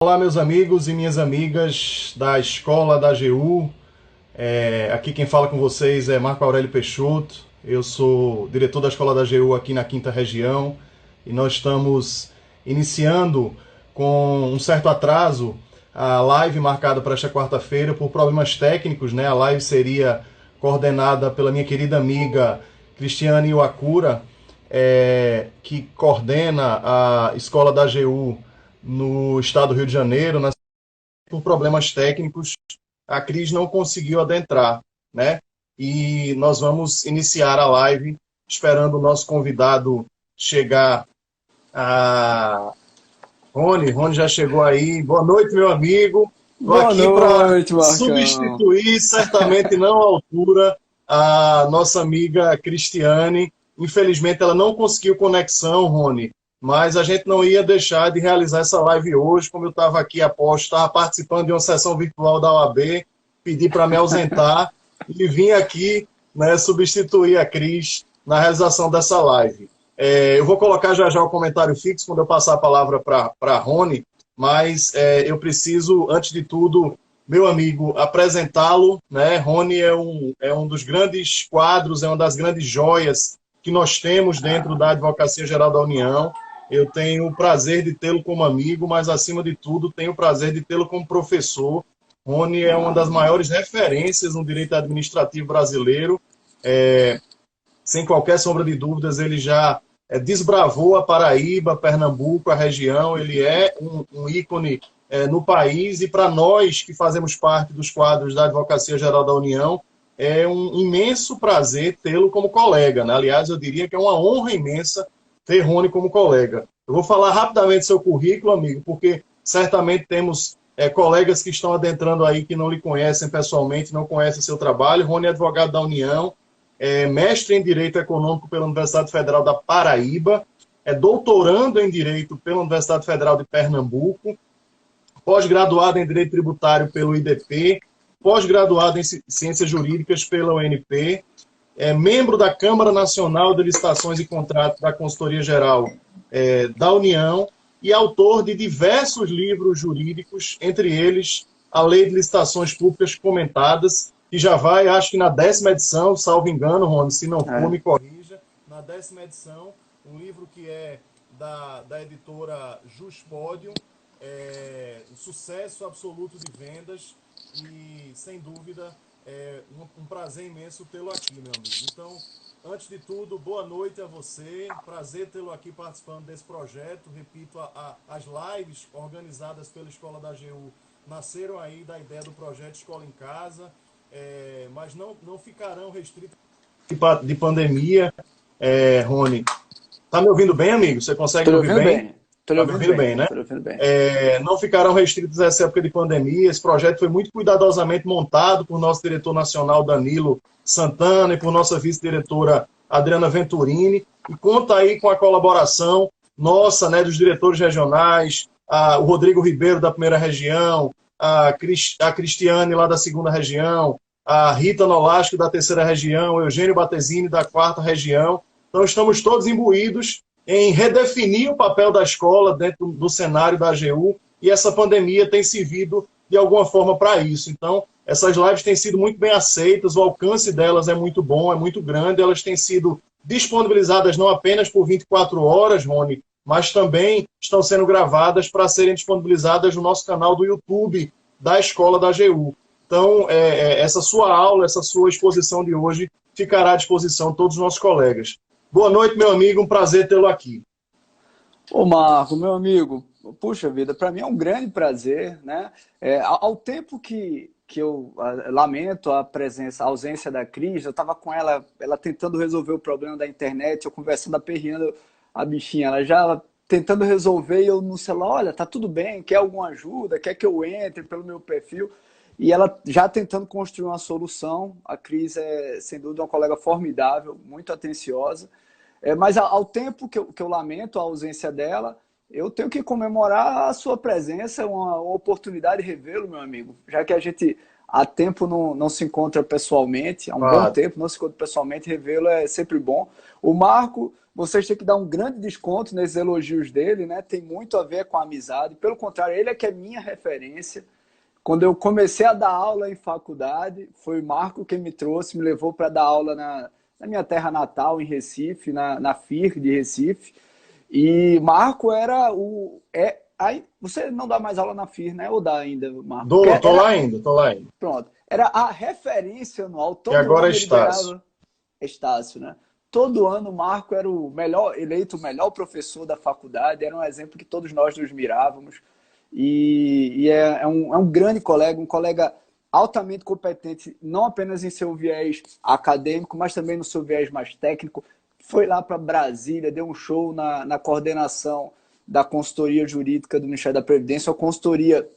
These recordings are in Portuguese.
Olá, meus amigos e minhas amigas da escola da AGU. Aqui quem fala com vocês é Marco Aurélio Peixoto. Eu sou diretor da escola da AGU aqui na Quinta Região e nós estamos iniciando com um certo atraso a live marcada para esta quarta-feira por problemas técnicos, né? A live seria coordenada pela minha querida amiga Cristiane Iwakura, que coordena a escola da AGU no estado do Rio de Janeiro. Por problemas técnicos, a Cris não conseguiu adentrar, né? E nós vamos iniciar a live esperando o nosso convidado chegar. A Rony. Rony já chegou aí. Boa noite, meu amigo. Estou Boa aqui para noite, Marcão. substituir, certamente não à altura, a nossa amiga Cristiane. Infelizmente, ela não conseguiu conexão, Rony, mas a gente não ia deixar de realizar essa live hoje, como eu estava aqui após estar participando de uma sessão virtual da OAB, pedi para me ausentar e vim aqui, né, substituir a Cris na realização dessa live. Eu vou colocar já já o comentário fixo quando eu passar a palavra para Rony, mas eu preciso, antes de tudo, meu amigo, apresentá-lo, né? Rony é um dos grandes quadros, é uma das grandes joias que nós temos dentro da Advocacia Geral da União. Eu tenho o prazer de tê-lo como amigo, mas, acima de tudo, tenho o prazer de tê-lo como professor. Rony é uma das maiores referências no direito administrativo brasileiro. É, Sem qualquer sombra de dúvidas, ele já desbravou a Paraíba, Pernambuco, a região. Ele é um ícone no país, e para nós que fazemos parte dos quadros da Advocacia Geral da União, é um imenso prazer tê-lo como colega, né? Aliás, eu diria que é uma honra imensa ter Rony como colega. Eu vou falar rapidamente seu currículo, amigo, porque certamente temos colegas que estão adentrando aí que não lhe conhecem pessoalmente, não conhecem seu trabalho. Rony é advogado da União, mestre em Direito Econômico pela Universidade Federal da Paraíba, é doutorando em Direito pela Universidade Federal de Pernambuco, pós-graduado em Direito Tributário pelo IDP, pós-graduado em Ciências Jurídicas pela UNP, é membro da Câmara Nacional de Licitações e Contratos da Consultoria Geral da União e autor de diversos livros jurídicos, entre eles a Lei de Licitações Públicas Comentadas, que já vai, acho que na 10ª edição, salvo engano, Rony, se não for, É. me corrija, na 10ª edição, um livro que é da editora Juspodium, um sucesso absoluto de vendas e, sem dúvida, um prazer imenso tê-lo aqui, meu amigo. Então, antes de tudo, boa noite a você, prazer tê-lo aqui participando desse projeto. Repito, as lives organizadas pela Escola da AGU nasceram aí da ideia do projeto Escola em Casa, mas não ficarão restritos de pandemia. Rony, tá me ouvindo bem, amigo? Você consegue Tô me lhe ouvir ouvindo bem? bem. Tô lhe Tá me ouvindo ouvindo bem. bem, né? Tô lhe ouvindo bem. Não ficarão restritos a essa época de pandemia. Esse projeto foi muito cuidadosamente montado por nosso diretor nacional, Danilo Santana, e por nossa vice-diretora, Adriana Venturini, e conta aí com a colaboração nossa, né, dos diretores regionais, o Rodrigo Ribeiro, da primeira região, a Cristiane, lá da segunda região, a Rita Nolasco, da terceira região, o Eugênio Batesini, da quarta região. Então, estamos todos imbuídos em redefinir o papel da escola dentro do cenário da AGU, e essa pandemia tem servido de alguma forma para isso. Então, essas lives têm sido muito bem aceitas, o alcance delas é muito bom, é muito grande, elas têm sido disponibilizadas não apenas por 24 horas, Rony, mas também estão sendo gravadas para serem disponibilizadas no nosso canal do YouTube da Escola da AGU. Então, essa sua aula, essa sua exposição de hoje ficará à disposição de todos os nossos colegas. Boa noite, meu amigo, um prazer tê-lo aqui. Ô, Marco, meu amigo, puxa vida, para mim é um grande prazer, né? Ao tempo que eu lamento a presença, a ausência da Cris, eu estava com ela tentando resolver o problema da internet, eu conversando, aperreando a bichinha, ela já tentando resolver e eu no celular, olha, tá tudo bem, quer alguma ajuda, quer que eu entre pelo meu perfil? E ela já tentando construir uma solução. A Cris é, sem dúvida, uma colega formidável, muito atenciosa. Mas ao tempo que eu lamento a ausência dela, eu tenho que comemorar a sua presença, uma oportunidade de revê-lo, meu amigo, já que a gente há tempo não se encontra pessoalmente, há um bom tempo não se encontra pessoalmente, revê-lo é sempre bom. O Marco, vocês têm que dar um grande desconto nesses elogios dele, né? Tem muito a ver com a amizade. Pelo contrário, ele é que é minha referência. Quando eu comecei a dar aula em faculdade, foi o Marco quem me trouxe, me levou para dar aula na minha terra natal, em Recife, na FIR de Recife. E Marco era o... aí, você não dá mais aula na FIR, né? Ou dá ainda, Marco? Tô lá ainda, tô lá ainda. Pronto. Era a referência anual. E Todo agora é ano ele Estácio. ganhava... Estácio, né? Todo ano o Marco era o melhor, eleito o melhor professor da faculdade. Era um exemplo que todos nós nos mirávamos. E é um grande colega, um colega altamente competente, não apenas em seu viés acadêmico, mas também no seu viés mais técnico. Foi lá para Brasília, deu um show na coordenação da consultoria jurídica do Ministério da Previdência, uma consultoria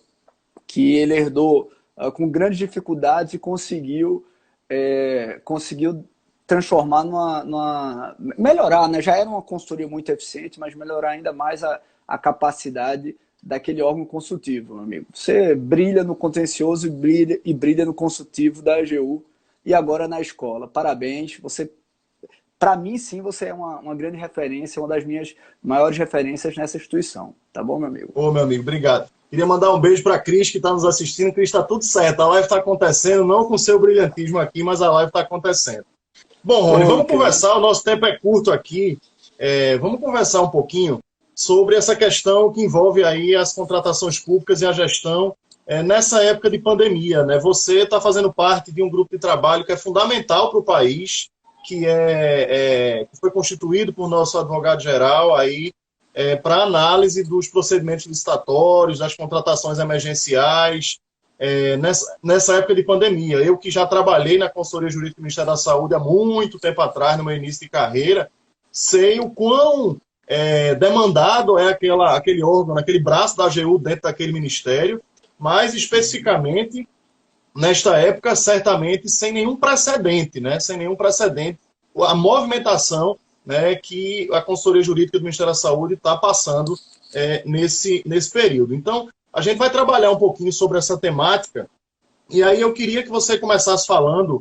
que ele herdou com grandes dificuldades e conseguiu transformar melhorar, né? Já era uma consultoria muito eficiente, mas melhorar ainda mais a capacidade daquele órgão consultivo, meu amigo. Você brilha no contencioso e brilha no consultivo da AGU e agora na escola. Parabéns, você... Para mim, sim, você é uma grande referência, uma das minhas maiores referências nessa instituição. Tá bom, meu amigo? Ô, meu amigo, obrigado. Queria mandar um beijo para a Cris, que está nos assistindo. Cris, está tudo certo. A live está acontecendo, não com seu brilhantismo aqui, mas a live está acontecendo. Bom, Rony, vamos conversar. O nosso tempo é curto aqui. Vamos conversar um pouquinho sobre essa questão que envolve aí as contratações públicas e a gestão nessa época de pandemia, né? Você está fazendo parte de um grupo de trabalho que é fundamental para o país, que foi constituído por nosso advogado-geral aí para análise dos procedimentos licitatórios, das contratações emergenciais, nessa época de pandemia. Eu que já trabalhei na consultoria jurídica do Ministério da Saúde há muito tempo atrás, no meu início de carreira, sei o quão demandado é aquele órgão, aquele braço da AGU dentro daquele ministério, mas especificamente nesta época, certamente, sem nenhum precedente, né? Sem nenhum precedente, a movimentação, né, que a consultoria jurídica do Ministério da Saúde está passando nesse período. Então, a gente vai trabalhar um pouquinho sobre essa temática, e aí eu queria que você começasse falando,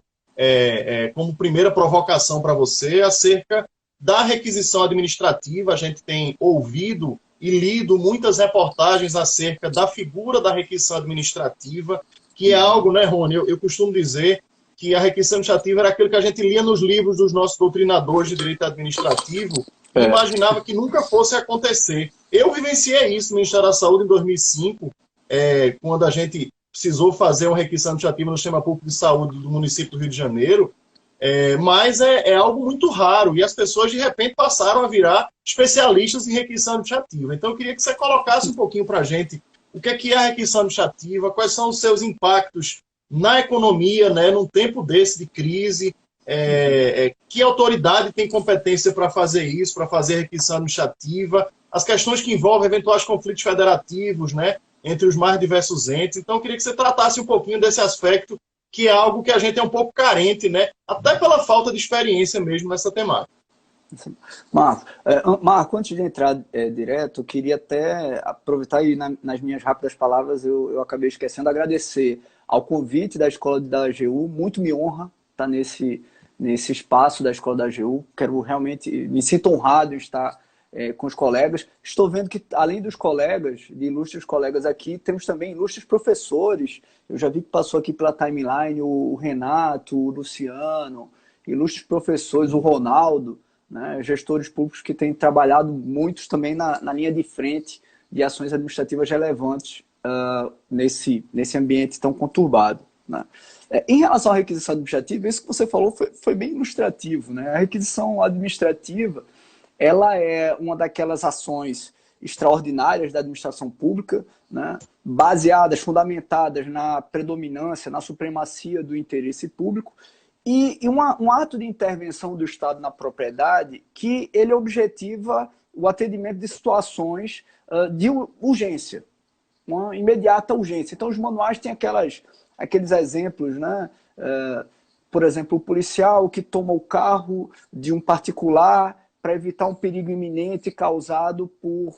como primeira provocação para você, acerca da requisição administrativa. A gente tem ouvido e lido muitas reportagens acerca da figura da requisição administrativa, que é algo, né, Rony, eu costumo dizer que a requisição administrativa era aquilo que a gente lia nos livros dos nossos doutrinadores de direito administrativo e imaginava que nunca fosse acontecer. Eu vivenciei isso no Ministério da Saúde em 2005, quando a gente precisou fazer uma requisição administrativa no Sistema Público de Saúde do município do Rio de Janeiro, mas é algo muito raro e as pessoas, de repente, passaram a virar especialistas em requisição administrativa. Então, eu queria que você colocasse um pouquinho para a gente o que é a requisição administrativa, quais são os seus impactos na economia, né, num tempo desse de crise, que autoridade tem competência para fazer isso, para fazer requisição administrativa, as questões que envolvem eventuais conflitos federativos, né, entre os mais diversos entes. Então, eu queria que você tratasse um pouquinho desse aspecto, que é algo que a gente é um pouco carente, né, até pela falta de experiência mesmo nessa temática. Marco, antes de entrar direto, eu queria até aproveitar e nas minhas rápidas palavras eu acabei esquecendo de agradecer ao convite da Escola da AGU. Muito me honra estar nesse espaço da Escola da AGU. Me sinto honrado em estar com os colegas. Estou vendo que, além dos colegas, de ilustres colegas aqui, temos também ilustres professores. Eu já vi que passou aqui pela timeline o Renato, o Luciano, ilustres professores, o Ronaldo, né, gestores públicos que têm trabalhado muitos também na linha de frente de ações administrativas relevantes nesse ambiente tão conturbado, né? Em relação à requisição administrativa, isso que você falou foi bem ilustrativo, né? A requisição administrativa, ela é uma daquelas ações extraordinárias da administração pública, né, baseadas, fundamentadas na predominância, na supremacia do interesse público, e um ato de intervenção do Estado na propriedade que ele objetiva o atendimento de situações de urgência, uma imediata urgência. Então, os manuais têm aqueles exemplos, né? Por exemplo, o policial que toma o carro de um particular para evitar um perigo iminente causado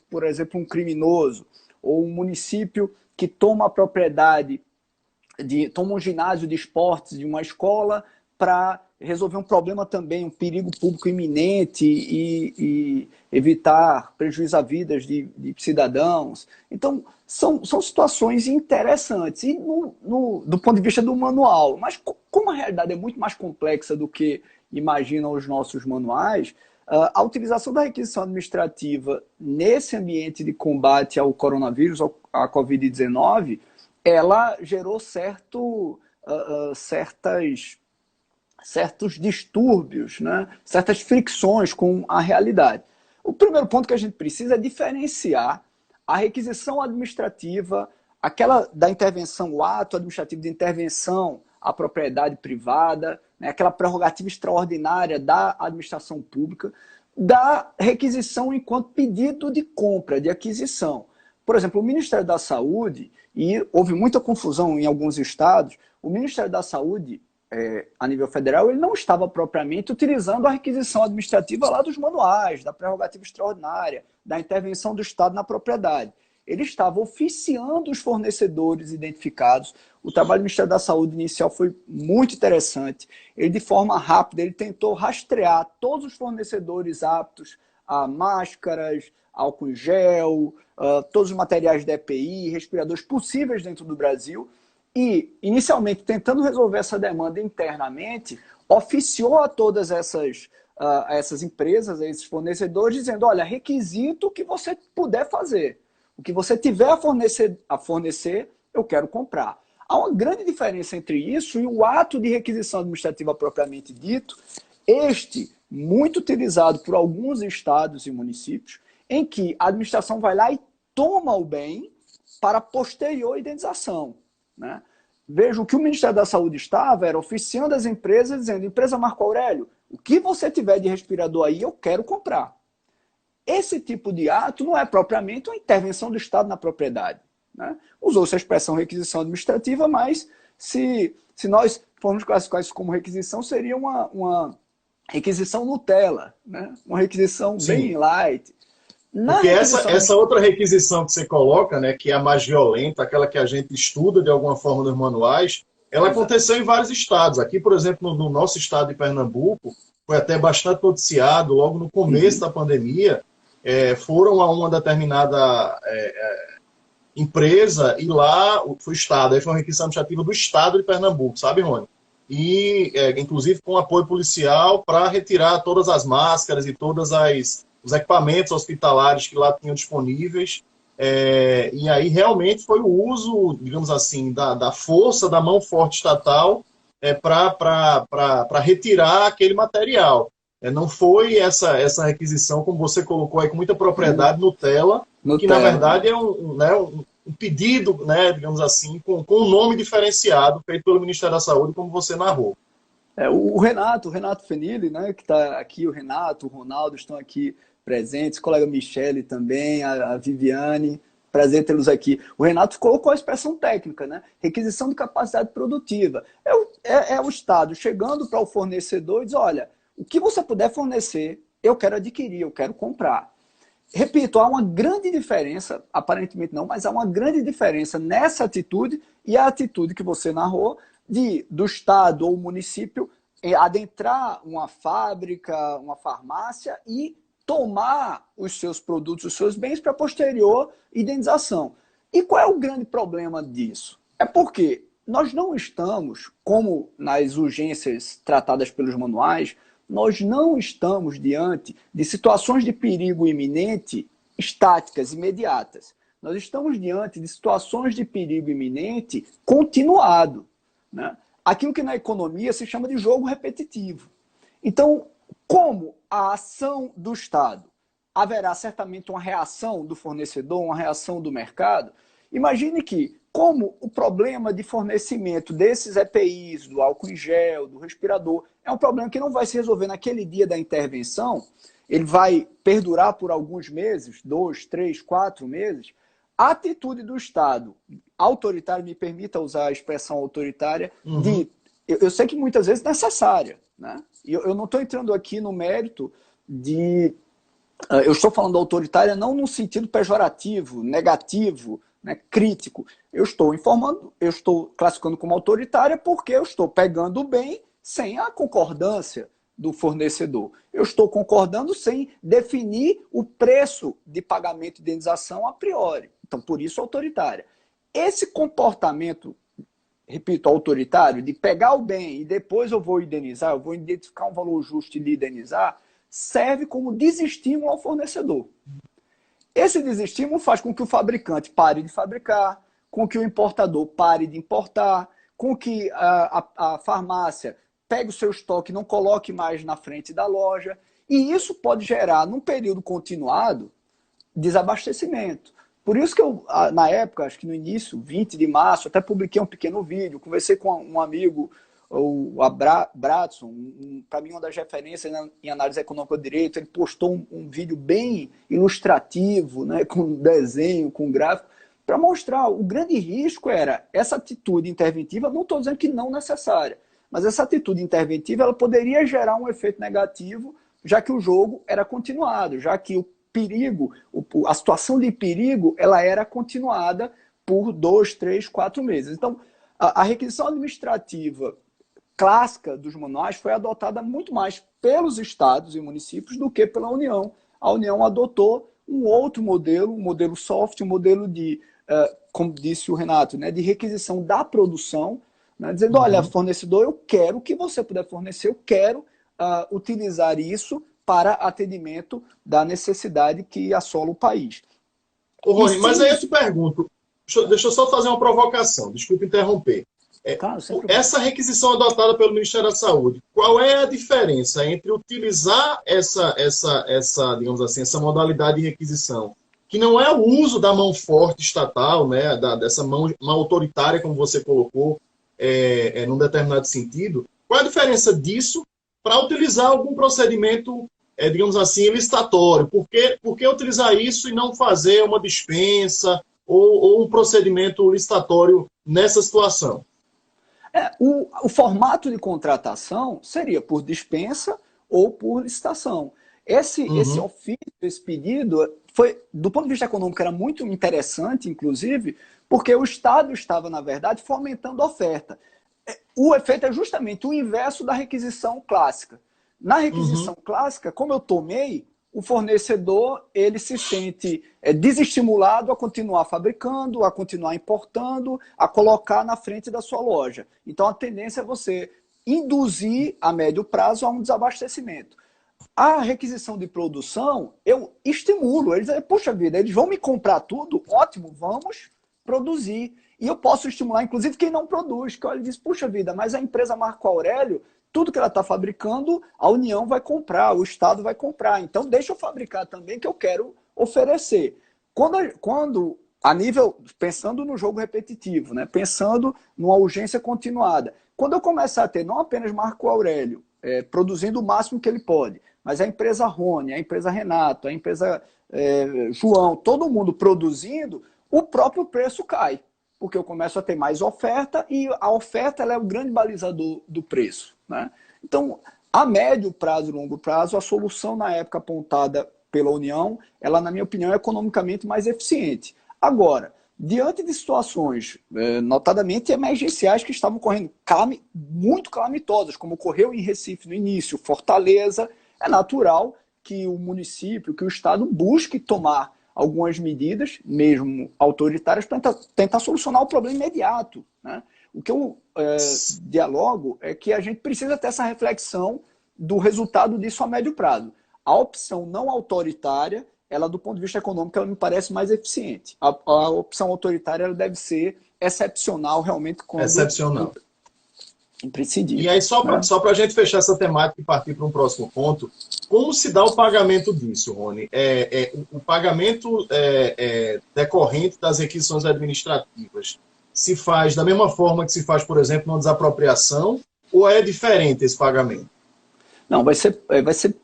por exemplo, um criminoso, ou um município que toma a propriedade toma um ginásio de esportes de uma escola para resolver um problema também, um perigo público iminente e evitar prejuízo a vidas de cidadãos. Então, são situações interessantes. E do ponto de vista do manual, mas como a realidade é muito mais complexa do que imaginam os nossos manuais, a utilização da requisição administrativa nesse ambiente de combate ao coronavírus, à Covid-19, ela gerou certos distúrbios, né? Certas fricções com a realidade. O primeiro ponto que a gente precisa é diferenciar a requisição administrativa, aquela da intervenção, o ato administrativo de intervenção à propriedade privada, né? Aquela prerrogativa extraordinária da administração pública, da requisição enquanto pedido de compra, de aquisição. Por exemplo, o Ministério da Saúde, e houve muita confusão em alguns estados, o Ministério da Saúde, a nível federal, ele não estava propriamente utilizando a requisição administrativa lá dos manuais, da prerrogativa extraordinária, da intervenção do Estado na propriedade. Ele estava oficiando os fornecedores identificados. O trabalho do Ministério da Saúde inicial foi muito interessante. Ele, de forma rápida, ele tentou rastrear todos os fornecedores aptos a máscaras, álcool em gel, todos os materiais de EPI, respiradores possíveis dentro do Brasil. E, inicialmente, tentando resolver essa demanda internamente, oficiou a todas essas empresas, a esses fornecedores, dizendo, olha, requisito o que você puder fazer. O que você tiver a fornecer, eu quero comprar. Há uma grande diferença entre isso e o ato de requisição administrativa propriamente dito, este muito utilizado por alguns estados e municípios, em que a administração vai lá e toma o bem para posterior indenização. Né? Veja, o que o Ministério da Saúde estava era oficiando as empresas, dizendo, empresa Marco Aurélio, o que você tiver de respirador aí, eu quero comprar. Esse tipo de ato não é propriamente uma intervenção do Estado na propriedade. Né? Usou-se a expressão requisição administrativa, mas se nós formos classificar isso como requisição, seria uma requisição Nutella, né? Uma requisição Sim. bem light. Porque essa outra requisição que você coloca, né, que é a mais violenta, aquela que a gente estuda de alguma forma nos manuais, ela aconteceu em vários estados. Aqui, por exemplo, no nosso estado de Pernambuco, foi até bastante noticiado, logo no começo da pandemia, foram a uma determinada empresa e lá foi o estado, aí foi uma requisição administrativa do estado de Pernambuco, sabe, Rony? E, inclusive, com apoio policial para retirar todas as máscaras e todas os equipamentos hospitalares que lá tinham disponíveis, e aí realmente foi o uso, digamos assim, da força, da mão forte estatal para retirar aquele material. Não foi essa requisição, como você colocou aí com muita propriedade, Nutella, que na verdade é um pedido, né, digamos assim, com um nome diferenciado, feito pelo Ministério da Saúde, como você narrou. O Renato Fenili, né, que está aqui, o Renato, o Ronaldo estão aqui presentes, o colega Michele também, a Viviane, prazer tê-los aqui. O Renato colocou a expressão técnica, né? Requisição de capacidade produtiva. É o Estado chegando para o fornecedor e diz, olha, o que você puder fornecer, eu quero adquirir, eu quero comprar. Repito, há uma grande diferença, aparentemente não, mas há uma grande diferença nessa atitude e a atitude que você narrou do Estado ou município adentrar uma fábrica, uma farmácia e tomar os seus produtos, os seus bens para posterior indenização. E qual é o grande problema disso? É porque nós não estamos, como nas urgências tratadas pelos manuais, nós não estamos diante de situações de perigo iminente estáticas, imediatas. Nós estamos diante de situações de perigo iminente continuado. Né? Aquilo que na economia se chama de jogo repetitivo. Então, como a ação do Estado haverá certamente uma reação do fornecedor, uma reação do mercado, imagine que, como o problema de fornecimento desses EPIs, do álcool em gel, do respirador, é um problema que não vai se resolver naquele dia da intervenção, ele vai perdurar por alguns meses, 2, 3, 4 meses, a atitude do Estado autoritário, me permita usar a expressão autoritária, eu sei que muitas vezes necessária, né? Eu não estou entrando aqui no mérito de... Eu estou falando autoritária não no sentido pejorativo, negativo, né, crítico. Eu estou informando, eu estou classificando como autoritária porque eu estou pegando o bem sem a concordância do fornecedor. Eu estou concordando sem definir o preço de pagamento de indenização a priori. Então, por isso, autoritária. Esse comportamento, repito, autoritário, de pegar o bem e depois eu vou indenizar, eu vou identificar um valor justo e lhe indenizar, serve como desestímulo ao fornecedor. Esse desestímulo faz com que o fabricante pare de fabricar, com que o importador pare de importar, com que a farmácia pegue o seu estoque e não coloque mais na frente da loja. E isso pode gerar, num período continuado, desabastecimento. Por isso que eu, na época, acho que no início, 20 de março, até publiquei um pequeno vídeo, conversei com um amigo, o Bradson, para mim uma das referências em análise econômica do direito, ele postou um vídeo bem ilustrativo, né, com desenho, com gráfico, para mostrar o grande risco era essa atitude interventiva, não estou dizendo que não necessária, mas essa atitude interventiva ela poderia gerar um efeito negativo, já que o jogo era continuado, já que o perigo, a situação de perigo, ela era continuada por 2, 3, 4 meses. Então, a requisição administrativa clássica dos manuais foi adotada muito mais pelos estados e municípios do que pela União. A União adotou um outro modelo, um modelo soft, um modelo de, como disse o Renato, né, de requisição da produção, né, dizendo, olha, fornecedor, eu quero que você puder fornecer, eu quero utilizar isso para atendimento da necessidade que assola o país. Ô, Rony, mas aí eu te pergunto, deixa eu só fazer uma provocação, desculpe interromper. Claro, essa requisição adotada pelo Ministério da Saúde, qual é a diferença entre utilizar digamos assim, essa modalidade de requisição, que não é o uso da mão forte estatal, né, dessa mão autoritária, como você colocou, num determinado sentido, qual é a diferença disso para utilizar algum procedimento, digamos assim, licitatório? Por que utilizar isso e não fazer uma dispensa ou um procedimento licitatório nessa situação? O formato de contratação seria por dispensa ou por licitação. Esse ofício, esse pedido, foi, do ponto de vista econômico, era muito interessante, inclusive, porque o Estado estava, na verdade, fomentando a oferta. O efeito é justamente o inverso da requisição clássica. Na requisição clássica, como eu tomei, o fornecedor ele se sente desestimulado a continuar fabricando, a continuar importando, a colocar na frente da sua loja. Então, a tendência é você induzir a médio prazo a um desabastecimento. A requisição de produção, eu estimulo. Eles dizem, puxa vida, eles vão me comprar tudo? Ótimo, vamos produzir. E eu posso estimular, inclusive, quem não produz. Que olha e diz, puxa vida, mas a empresa Marco Aurélio, tudo que ela está fabricando, a União vai comprar, o Estado vai comprar. Então, deixa eu fabricar também, que eu quero oferecer. Quando a nível, pensando no jogo repetitivo, né? Pensando numa urgência continuada, quando eu começar a ter não apenas Marco Aurélio produzindo o máximo que ele pode, mas a empresa Rony, a empresa Renato, a empresa João, todo mundo produzindo, o próprio preço cai. Porque eu começo a ter mais oferta e a oferta ela é o grande balizador do preço, né? Então, a médio prazo e longo prazo, a solução na época apontada pela União, ela, na minha opinião, é economicamente mais eficiente. Agora, diante de situações, notadamente emergenciais, que estavam ocorrendo muito calamitosas, como ocorreu em Recife no início, Fortaleza, é natural que o município, que o Estado busque tomar algumas medidas, mesmo autoritárias, para tentar solucionar o problema imediato, né? O que eu dialogo é que a gente precisa ter essa reflexão do resultado disso a médio prazo. A opção não autoritária, ela do ponto de vista econômico, ela me parece mais eficiente. A opção autoritária ela deve ser excepcional, realmente, quando excepcional. Imprescindível. E aí, só para a gente fechar essa temática e partir para um próximo ponto, como se dá o pagamento disso, Rony? O pagamento decorrente das requisições administrativas se faz da mesma forma que se faz, por exemplo, numa desapropriação, ou é diferente esse pagamento? Não, vai ser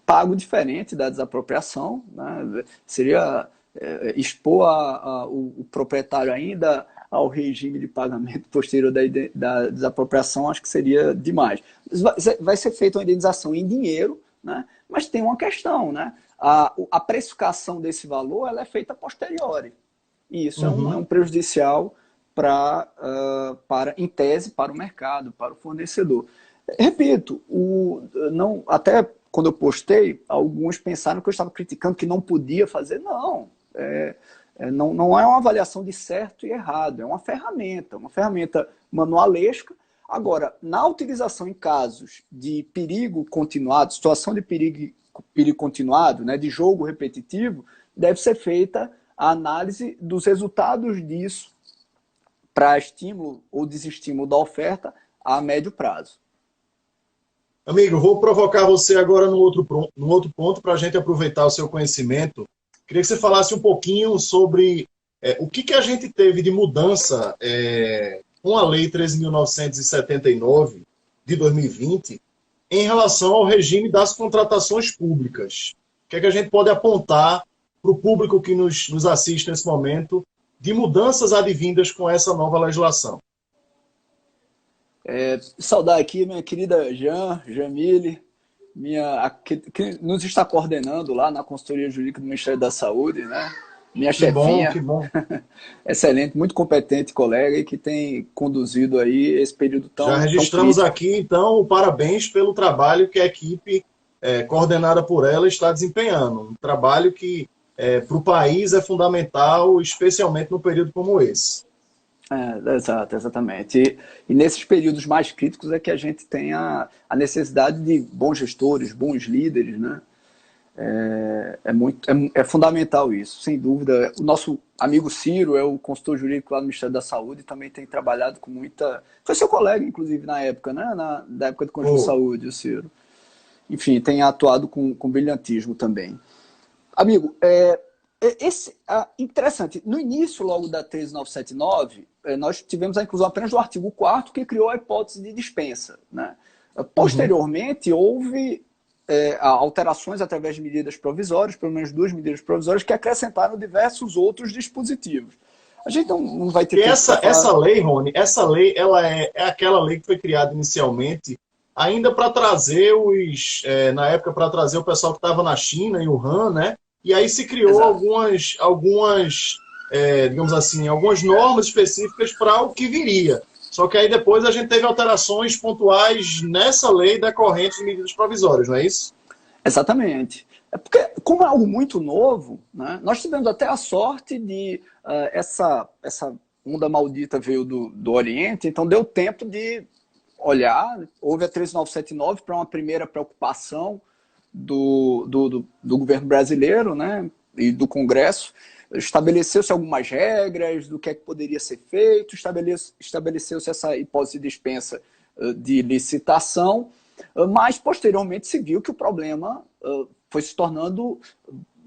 pago diferente da desapropriação, né? Seria expor o proprietário ainda ao regime de pagamento posterior da desapropriação, acho que seria demais. Vai ser feita uma indenização em dinheiro, né? Mas tem uma questão, né? A precificação desse valor ela é feita a posteriori. E isso é um Uhum. prejudicial em tese, para o mercado, para o fornecedor. Repito, não, até quando eu postei, alguns pensaram que eu estava criticando que não podia fazer. Não, não é uma avaliação de certo e errado, é uma ferramenta manualesca. Agora, na utilização em casos de perigo continuado, situação de perigo continuado, né, de jogo repetitivo, deve ser feita a análise dos resultados disso para estímulo ou desestímulo da oferta a médio prazo. Amigo, vou provocar você agora no outro ponto para a gente aproveitar o seu conhecimento. Queria que você falasse um pouquinho sobre o que a gente teve de mudança com a Lei 13.979 de 2020 em relação ao regime das contratações públicas. O que a gente pode apontar para o público que nos assiste nesse momento de mudanças advindas com essa nova legislação? Saudar aqui minha querida Jamile, que nos está coordenando lá na consultoria jurídica do Ministério da Saúde, né? Minha Que bom, que chefinha, bom. excelente, muito competente colega e que tem conduzido aí esse período Já tão registramos crítico. aqui, então, parabéns pelo trabalho que a equipe, coordenada por ela, está desempenhando. Um trabalho que, para o país, é fundamental, especialmente num período como esse. Exatamente. E nesses períodos mais críticos é que a gente tem a necessidade de bons gestores, bons líderes, né? É fundamental isso, sem dúvida. O nosso amigo Ciro é o consultor jurídico lá no Ministério da Saúde, também tem trabalhado com muita. Foi seu colega, inclusive, na época, né? Da época do Conjunto de Pô, Saúde, o Ciro. Enfim, tem atuado com brilhantismo também. Amigo, interessante. No início, logo da 13979, nós tivemos a inclusão apenas do artigo 4º, que criou a hipótese de dispensa, né? uhum. Posteriormente, houve alterações através de medidas provisórias, pelo menos 2 medidas provisórias, que acrescentaram diversos outros dispositivos. A gente não vai ter E tempo para essa falar. lei, Rony, essa lei ela é aquela lei que foi criada inicialmente ainda para trazer na época, para trazer o pessoal que estava na China, em Wuhan, né? E aí se criou Exato. digamos assim, algumas normas específicas para o que viria. Só que aí depois a gente teve alterações pontuais nessa lei decorrentes de medidas provisórias, não é isso? Exatamente. É porque, como é algo muito novo, né, nós tivemos até a sorte de essa onda maldita veio do Oriente, então deu tempo de olhar. Houve a 13979 para uma primeira preocupação do governo brasileiro, né, e do Congresso. Estabeleceu-se algumas regras do que é que poderia ser feito, estabeleceu-se essa hipótese de dispensa de licitação, mas posteriormente se viu que o problema foi se tornando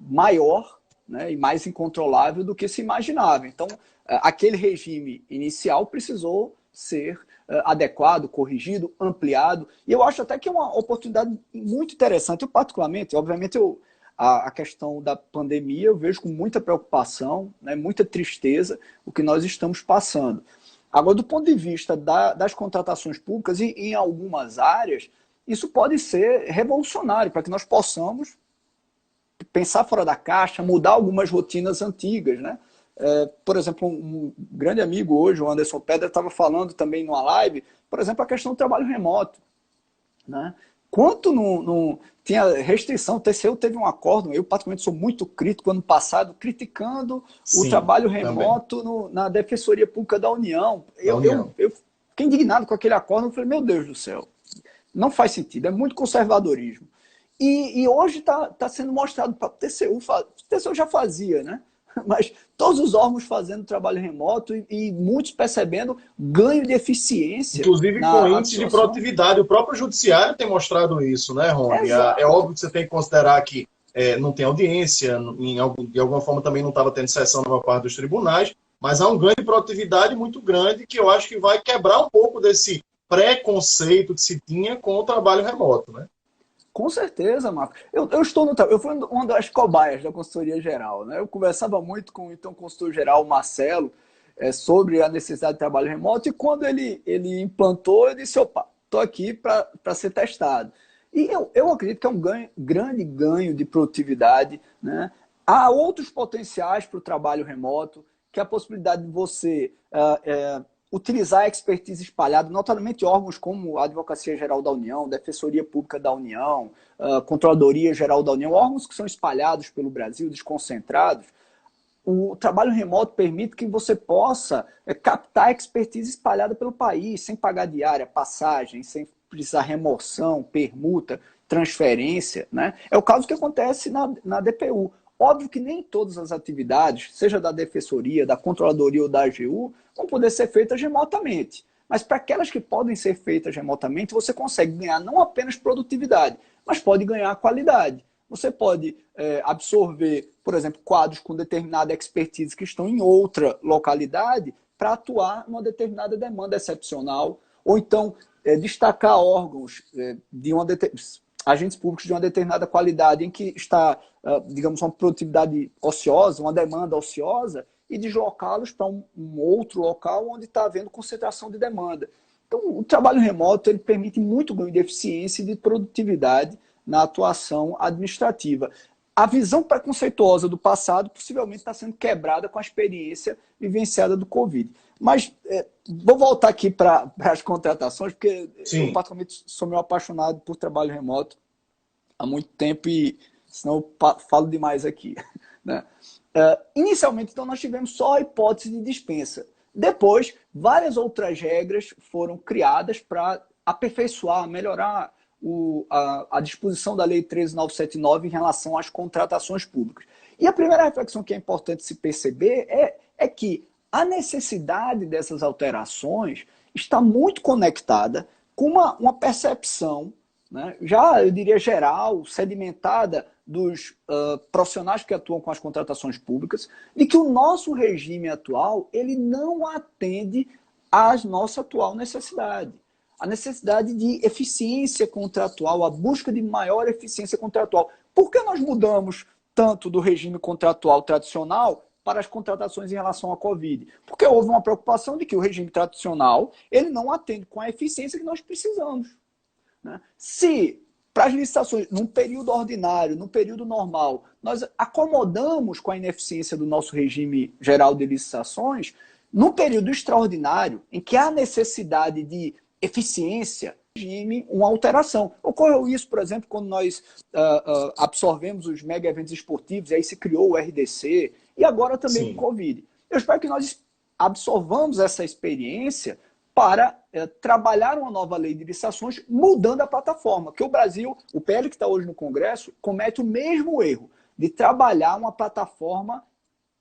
maior, né, e mais incontrolável do que se imaginava. Então, aquele regime inicial precisou ser adequado, corrigido, ampliado. E eu acho até que é uma oportunidade muito interessante. Eu, particularmente, obviamente, a questão da pandemia eu vejo com muita preocupação, né, muita tristeza o que nós estamos passando. Agora, do ponto de vista das contratações públicas e em algumas áreas, isso pode ser revolucionário para que nós possamos pensar fora da caixa, mudar algumas rotinas antigas, né? Por exemplo, um grande amigo hoje, o Anderson Pedra, estava falando também numa live, por exemplo, a questão do trabalho remoto, né? Quanto não tinha restrição, o TCU teve um acórdão, eu particularmente sou muito crítico ano passado, criticando o Sim, trabalho também, remoto na Defensoria Pública da União. da União. Eu fiquei indignado com aquele acórdão, eu falei, meu Deus do céu, não faz sentido, é muito conservadorismo. E hoje está sendo mostrado para o TCU, o TCU já fazia, né? Mas todos os órgãos fazendo trabalho remoto e muitos percebendo ganho de eficiência Inclusive com na índice de atuação. produtividade. O próprio judiciário tem mostrado isso, né, Rony? É Exato. óbvio que você tem que considerar que não tem audiência, de alguma forma também não estava tendo sessão na maior parte dos tribunais, mas há um ganho de produtividade muito grande que eu acho que vai quebrar um pouco desse preconceito que se tinha com o trabalho remoto, né? Com certeza, Marco. Eu fui uma das cobaias da consultoria geral, né? Eu conversava muito com o então consultor geral Marcelo sobre a necessidade de trabalho remoto e quando ele implantou, eu disse, opa, estou aqui para ser testado. E eu acredito que é um grande ganho de produtividade, né? Há outros potenciais para o trabalho remoto que é a possibilidade de você utilizar a expertise espalhada, notadamente órgãos como a Advocacia Geral da União, Defensoria Pública da União, Controladoria Geral da União, órgãos que são espalhados pelo Brasil, desconcentrados. O trabalho remoto permite que você possa captar expertise espalhada pelo país, sem pagar diária, passagem, sem precisar remoção, permuta, transferência, né? É o caso que acontece na DPU. Óbvio que nem todas as atividades, seja da Defensoria, da Controladoria ou da AGU, vão poder ser feitas remotamente. Mas para aquelas que podem ser feitas remotamente, você consegue ganhar não apenas produtividade, mas pode ganhar qualidade. Você pode absorver, por exemplo, quadros com determinada expertise que estão em outra localidade para atuar numa determinada demanda excepcional, ou então destacar órgãos agentes públicos de uma determinada qualidade em que está, digamos, uma produtividade ociosa, uma demanda ociosa, e deslocá-los para um outro local onde está havendo concentração de demanda. Então, o trabalho remoto ele permite muito ganho de eficiência e de produtividade na atuação administrativa. A visão preconceituosa do passado possivelmente está sendo quebrada com a experiência vivenciada do Covid. Mas vou voltar aqui para as contratações, porque Sim. eu particularmente sou meio apaixonado por trabalho remoto há muito tempo e senão eu falo demais aqui, né? Inicialmente, então, nós tivemos só a hipótese de dispensa. Depois, várias outras regras foram criadas para aperfeiçoar, melhorar a disposição da Lei 13.979 em relação às contratações públicas. E a primeira reflexão que é importante se perceber é que a necessidade dessas alterações está muito conectada com uma percepção, né, já, eu diria, geral, sedimentada dos profissionais que atuam com as contratações públicas, de que o nosso regime atual ele não atende à nossa atual necessidade. A necessidade de eficiência contratual, a busca de maior eficiência contratual. Por que nós mudamos tanto do regime contratual tradicional para as contratações em relação à Covid? Porque houve uma preocupação de que o regime tradicional ele não atende com a eficiência que nós precisamos, né? Se para as licitações, num período ordinário, num período normal, nós acomodamos com a ineficiência do nosso regime geral de licitações, num período extraordinário, em que há necessidade de eficiência, regime, uma alteração. Ocorreu isso, por exemplo, quando nós absorvemos os mega eventos esportivos, e aí se criou o RDC, e agora também o Covid. Eu espero que nós absorvamos essa experiência para trabalhar uma nova lei de licitações, mudando a plataforma. Porque o Brasil, o PL que está hoje no Congresso, comete o mesmo erro de trabalhar uma plataforma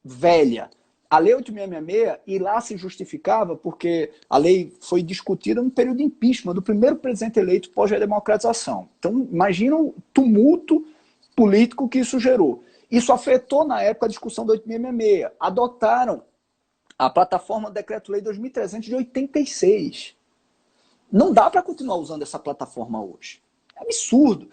velha. A Lei 8.666, e lá se justificava porque a lei foi discutida no período de impeachment do primeiro presidente eleito pós-redemocratização. Então, imagina o tumulto político que isso gerou. Isso afetou, na época, a discussão da 8.666. Adotaram a plataforma do Decreto-Lei 2.300 de 86. Não dá para continuar usando essa plataforma hoje. É absurdo.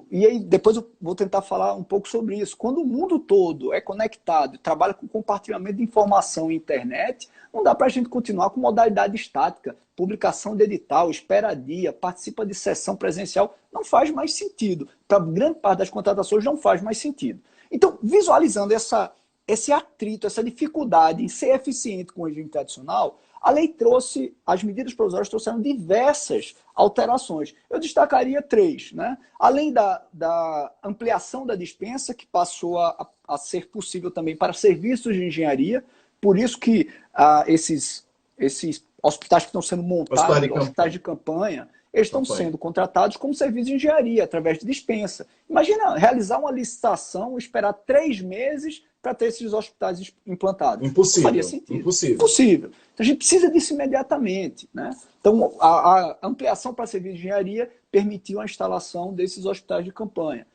E aí depois eu vou tentar falar um pouco sobre isso. Quando o mundo todo é conectado, trabalha com compartilhamento de informação e internet, não dá para a gente continuar com modalidade estática, publicação de edital, espera dia, participa de sessão presencial. Não faz mais sentido. Para grande parte das contratações não faz mais sentido. Então, visualizando esse atrito, essa dificuldade em ser eficiente com o regime tradicional, a lei trouxe, as medidas provisórias trouxeram diversas alterações. Eu destacaria 3, né? Além da ampliação da dispensa, que passou a ser possível também para serviços de engenharia, por isso que esses hospitais que estão sendo montados, hospitais de campanha, eles estão sendo contratados como serviço de engenharia, através de dispensa. Imagina realizar uma licitação, esperar 3 meses para ter esses hospitais implantados. Impossível. Não faria sentido. Impossível. Então, a gente precisa disso imediatamente, né? Então, a ampliação para serviço de engenharia permitiu a instalação desses hospitais de campanha.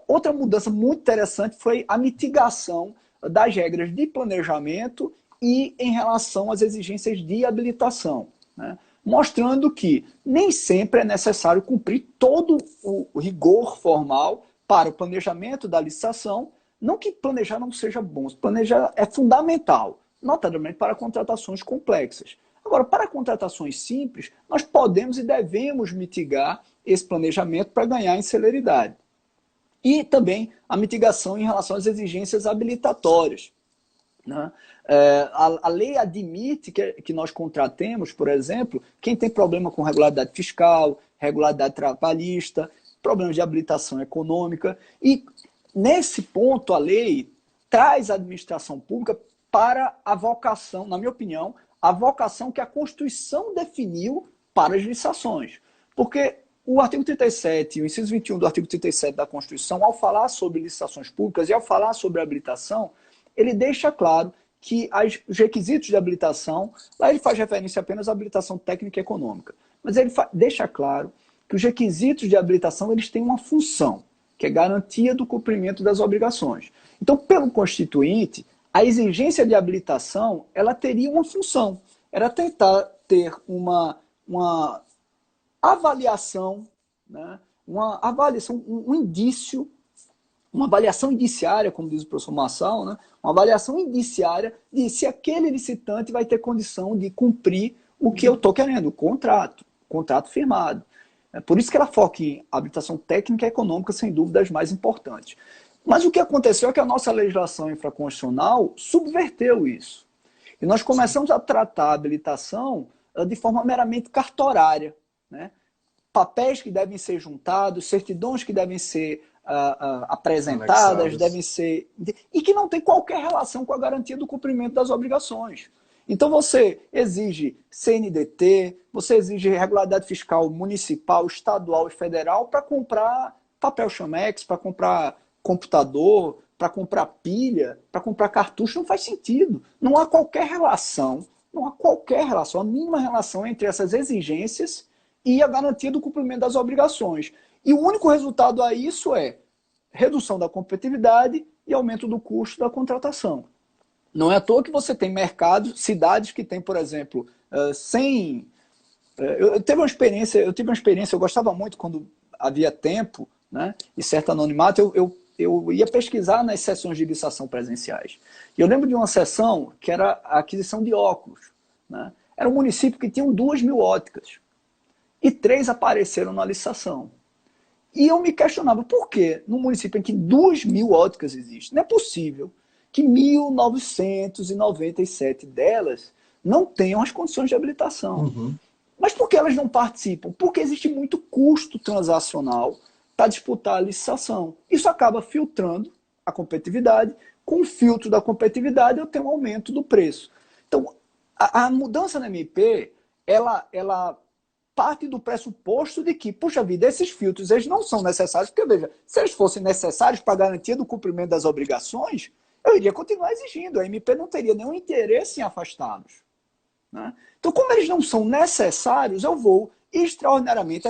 Outra mudança muito interessante foi a mitigação das regras de planejamento e em relação às exigências de habilitação, né? Mostrando que nem sempre é necessário cumprir todo o rigor formal para o planejamento da licitação. Não que planejar não seja bom, planejar é fundamental, notadamente para contratações complexas. Agora, para contratações simples, nós podemos e devemos mitigar esse planejamento para ganhar em celeridade. E também a mitigação em relação às exigências habilitatórias. Né? A lei admite que nós contratemos, por exemplo, quem tem problema com regularidade fiscal, regularidade trabalhista, problemas de habilitação econômica. E, nesse ponto, a lei traz a administração pública para a vocação, na minha opinião, a vocação que a Constituição definiu para as licitações. Porque o artigo 37, o inciso 21 do artigo 37 da Constituição, ao falar sobre licitações públicas e ao falar sobre habilitação, ele deixa claro que os requisitos de habilitação, lá ele faz referência apenas à habilitação técnica e econômica, mas ele deixa claro que os requisitos de habilitação eles têm uma função, que é garantia do cumprimento das obrigações. Então, pelo Constituinte, a exigência de habilitação ela teria uma função, era tentar ter uma avaliação, né? Uma avaliação, um indício, uma avaliação indiciária, como diz o professor Marçal, né? Uma avaliação indiciária de se aquele licitante vai ter condição de cumprir o que eu estou querendo, o contrato firmado. É por isso que ela foca em habilitação técnica e econômica, sem dúvida, as mais importantes. Mas o que aconteceu é que a nossa legislação infraconstitucional subverteu isso. E nós começamos a tratar a habilitação de forma meramente cartorária, né? Papéis que devem ser juntados, certidões que devem ser apresentadas, Anexadas. devem ser... E que não tem qualquer relação com a garantia do cumprimento das obrigações. Então você exige CNDT, você exige regularidade fiscal municipal, estadual e federal para comprar papel Chamex, para comprar computador, para comprar pilha, para comprar cartucho, não faz sentido. Não há qualquer relação, a mínima relação entre essas exigências e a garantia do cumprimento das obrigações. E o único resultado a isso é redução da competitividade e aumento do custo da contratação. Não é à toa que você tem mercados, cidades que têm, por exemplo, 100... Eu tive uma experiência, eu gostava muito quando havia tempo, né, e certo anonimato, eu ia pesquisar nas sessões de licitação presenciais. E eu lembro de uma sessão que era a aquisição de óculos. Né? Era um município que tinha 2.000 óticas. E 3 apareceram na licitação. E eu me questionava, por que num município em que 2.000 óticas existem, não é possível que 1.997 delas não tenham as condições de habilitação. Uhum. Mas por que elas não participam? Porque existe muito custo transacional para disputar a licitação. Isso acaba filtrando a competitividade. Com o filtro da competitividade, eu tenho um aumento do preço. Então, a mudança na MP, ela parte do pressuposto de que, puxa vida, esses filtros eles não são necessários, porque, veja, se eles fossem necessários para a garantia do cumprimento das obrigações, eu iria continuar exigindo. A MP não teria nenhum interesse em afastá-los. Né? Então, como eles não são necessários, eu vou extraordinariamente,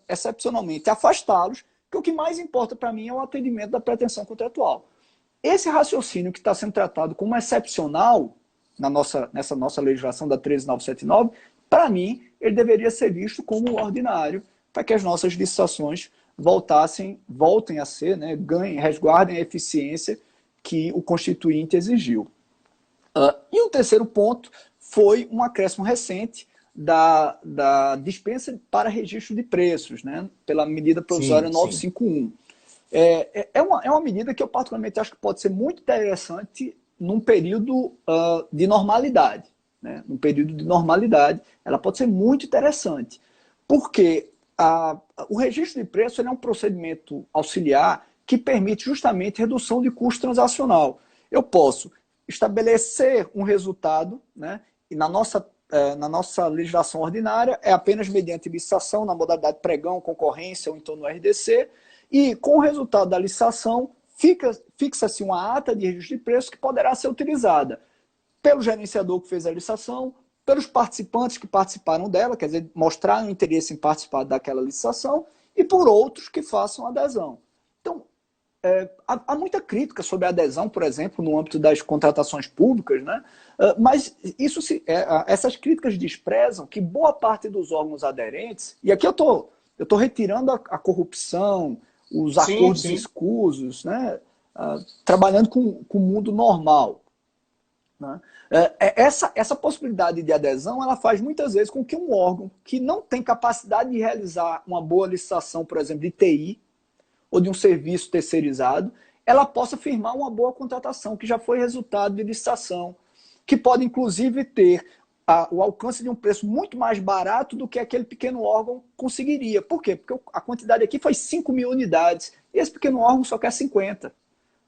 excepcionalmente, afastá-los, porque o que mais importa para mim é o atendimento da pretensão contratual. Esse raciocínio que está sendo tratado como excepcional nessa nossa legislação da 13979, para mim, ele deveria ser visto como ordinário, para que as nossas licitações voltem a ser, né, resguardem a eficiência que o Constituinte exigiu. E o terceiro ponto foi um acréscimo recente da dispensa para registro de preços, né, pela medida provisória 951. É uma medida que eu particularmente acho que pode ser muito interessante num período de normalidade. Né? Num período de normalidade, ela pode ser muito interessante, porque o registro de preço ele é um procedimento auxiliar que permite justamente redução de custo transacional. Eu posso estabelecer um resultado, né? E na nossa legislação ordinária é apenas mediante licitação na modalidade pregão, concorrência ou então no RDC, e com o resultado da licitação fixa-se uma ata de registro de preço que poderá ser utilizada pelo gerenciador que fez a licitação, pelos participantes que participaram dela, quer dizer, mostraram interesse em participar daquela licitação, e por outros que façam adesão. Então, há muita crítica sobre a adesão, por exemplo, no âmbito das contratações públicas, né? Mas essas críticas desprezam que boa parte dos órgãos aderentes, e aqui eu tô retirando a corrupção, os acordos escusos, né? Trabalhando com o mundo normal. Né? Essa possibilidade de adesão ela faz muitas vezes com que um órgão que não tem capacidade de realizar uma boa licitação, por exemplo, de TI ou de um serviço terceirizado, ela possa firmar uma boa contratação, que já foi resultado de licitação, que pode, inclusive, ter o alcance de um preço muito mais barato do que aquele pequeno órgão conseguiria. Por quê? Porque a quantidade aqui foi 5 mil unidades, e esse pequeno órgão só quer 50.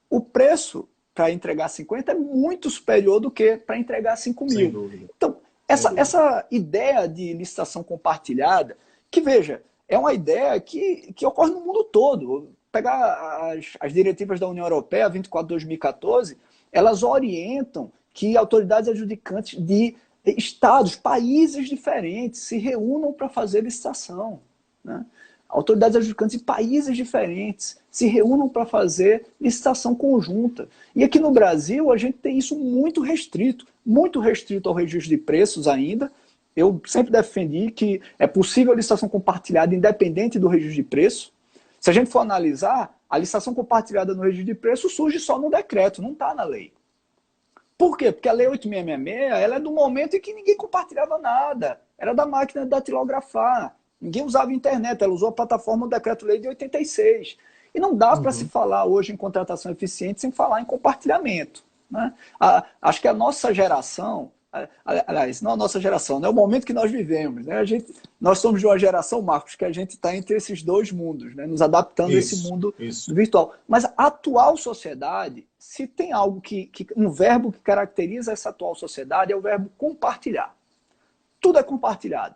O preço para entregar 50 é muito superior do que para entregar 5 mil. Sem dúvida. Então, essa ideia de licitação compartilhada, que, veja, é uma ideia que ocorre no mundo todo. Pegar as diretivas da União Europeia, 24/2014, elas orientam que autoridades adjudicantes de estados, países diferentes se reúnam para fazer licitação, né? Autoridades adjudicantes de países diferentes se reúnam para fazer licitação conjunta. E aqui no Brasil a gente tem isso muito restrito ao registro de preços ainda. Eu sempre defendi que é possível a licitação compartilhada independente do registro de preço. Se a gente for analisar, a licitação compartilhada no registro de preço surge só no decreto, não está na lei. Por quê? Porque a Lei 8666 ela é do momento em que ninguém compartilhava nada. Era da máquina de datilografar. Ninguém usava internet, ela usou a plataforma do Decreto-Lei de 86. E não dá para se falar hoje em contratação eficiente sem falar em compartilhamento, né? Acho que a nossa geração, aliás, não a nossa geração, né? O momento que nós vivemos, né? Nós somos de uma geração, Marcos, que a gente está entre esses dois mundos, né? Nos adaptando a esse mundo virtual. Mas a atual sociedade, se tem algo um verbo que caracteriza essa atual sociedade, é o verbo compartilhar. Tudo é compartilhado.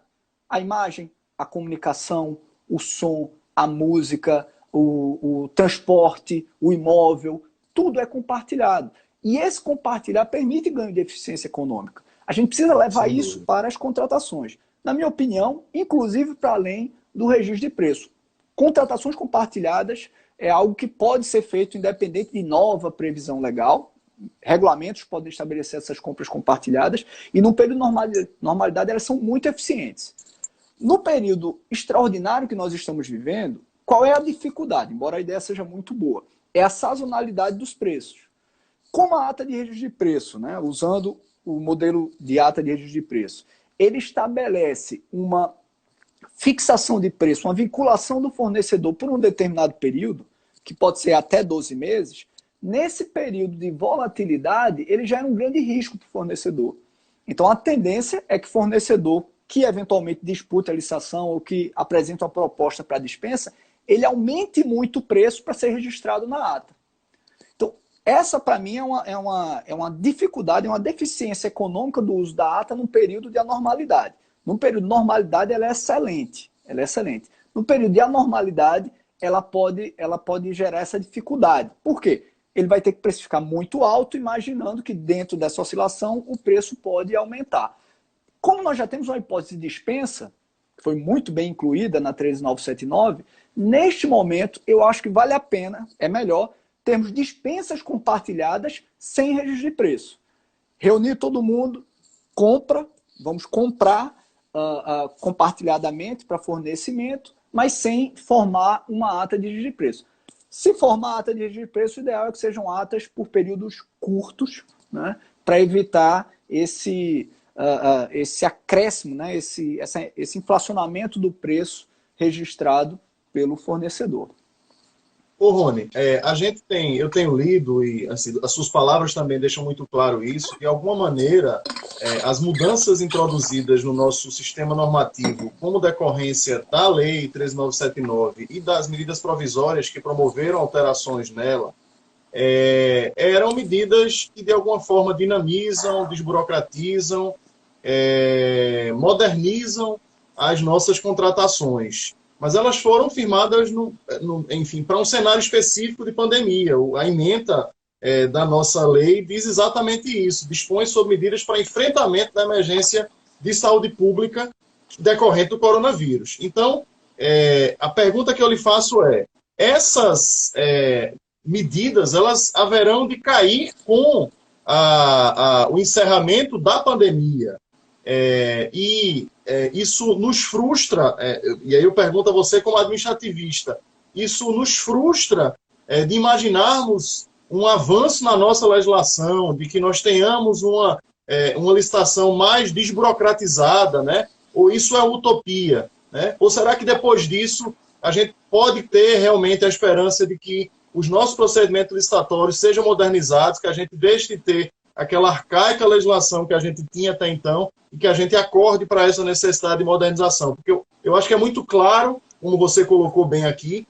A imagem, a comunicação, o som, a música, o transporte, o imóvel, tudo é compartilhado. E esse compartilhar permite ganho de eficiência econômica. A gente precisa levar isso para as contratações. Na minha opinião, inclusive para além do registro de preço. Contratações compartilhadas é algo que pode ser feito independente de nova previsão legal. Regulamentos podem estabelecer essas compras compartilhadas e no período de normalidade elas são muito eficientes. No período extraordinário que nós estamos vivendo, qual é a dificuldade? Embora a ideia seja muito boa, é a sazonalidade dos preços. Como a ata de registro de preço, né, usando o modelo de ata de registro de preço, ele estabelece uma fixação de preço, uma vinculação do fornecedor por um determinado período, que pode ser até 12 meses, nesse período de volatilidade, ele gera um grande risco para o fornecedor. Então, a tendência é que o fornecedor que eventualmente dispute a licitação ou que apresenta uma proposta para dispensa, ele aumente muito o preço para ser registrado na ata. Então, essa para mim é uma dificuldade, é uma deficiência econômica do uso da ata num período de anormalidade. Num período de normalidade, ela é excelente. Ela é excelente. No período de anormalidade, ela pode gerar essa dificuldade. Por quê? Ele vai ter que precificar muito alto, imaginando que dentro dessa oscilação o preço pode aumentar. Como nós já temos uma hipótese de dispensa, que foi muito bem incluída na 13979, neste momento eu acho que vale a pena, é melhor, termos dispensas compartilhadas sem registro de preço. Reunir todo mundo, vamos comprar compartilhadamente para fornecimento, mas sem formar uma ata de registro de preço. Se formar ata de registro de preço, o ideal é que sejam atas por períodos curtos, né, para evitar esse acréscimo, né, esse inflacionamento do preço registrado pelo fornecedor. Ô, Rony, eu tenho lido e assim, as suas palavras também deixam muito claro isso, de alguma maneira as mudanças introduzidas no nosso sistema normativo como decorrência da Lei 13979 e das medidas provisórias que promoveram alterações nela, eram medidas que de alguma forma dinamizam, desburocratizam, modernizam as nossas contratações. Mas elas foram firmadas, enfim, para um cenário específico de pandemia. A ementa da nossa lei diz exatamente isso, dispõe sobre medidas para enfrentamento da emergência de saúde pública decorrente do coronavírus. Então, a pergunta que eu lhe faço essas medidas, elas haverão de cair com o encerramento da pandemia. Isso nos frustra, e aí eu pergunto a você como administrativista, isso nos frustra de imaginarmos um avanço na nossa legislação, de que nós tenhamos uma licitação mais desburocratizada, né? Ou isso é utopia, né? Ou será que depois disso a gente pode ter realmente a esperança de que os nossos procedimentos licitatórios sejam modernizados, que a gente deixe de ter aquela arcaica legislação que a gente tinha até então e que a gente acorde para essa necessidade de modernização. Porque eu acho que é muito claro, como você colocou bem aqui,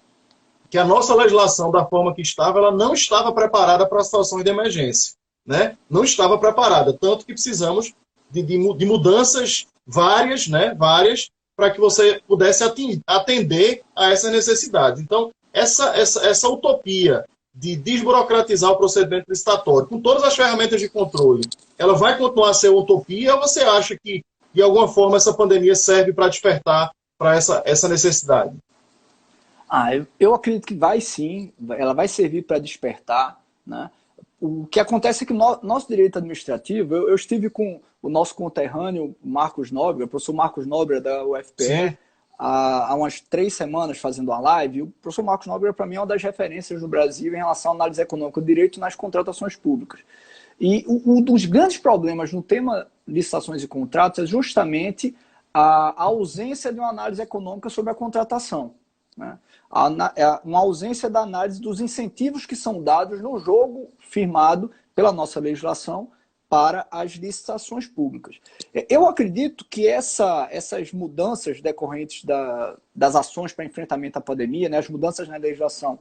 que a nossa legislação, da forma que estava, ela não estava preparada para situações de emergência, né? Não estava preparada, tanto que precisamos de mudanças várias, né? Várias, para que você pudesse atender a essas necessidades. Então, essa utopia de desburocratizar o procedimento licitatório, com todas as ferramentas de controle, ela vai continuar a ser utopia ou você acha que, de alguma forma, essa pandemia serve para despertar para essa necessidade? Eu acredito que vai sim, ela vai servir para despertar, né? O que acontece é que nosso direito administrativo, eu estive com o nosso conterrâneo Marcos Nóbrega, o professor Marcos Nóbrega da UFPE, há umas 3 semanas fazendo uma live. O professor Marcos Nóbrega, para mim, é uma das referências no Brasil em relação à análise econômica do direito nas contratações públicas. E um dos grandes problemas no tema licitações e contratos é justamente a ausência de uma análise econômica sobre a contratação, né? Uma ausência da análise dos incentivos que são dados no jogo firmado pela nossa legislação para as licitações públicas. Eu acredito que essas mudanças decorrentes das ações para enfrentamento à pandemia, né, as mudanças na legislação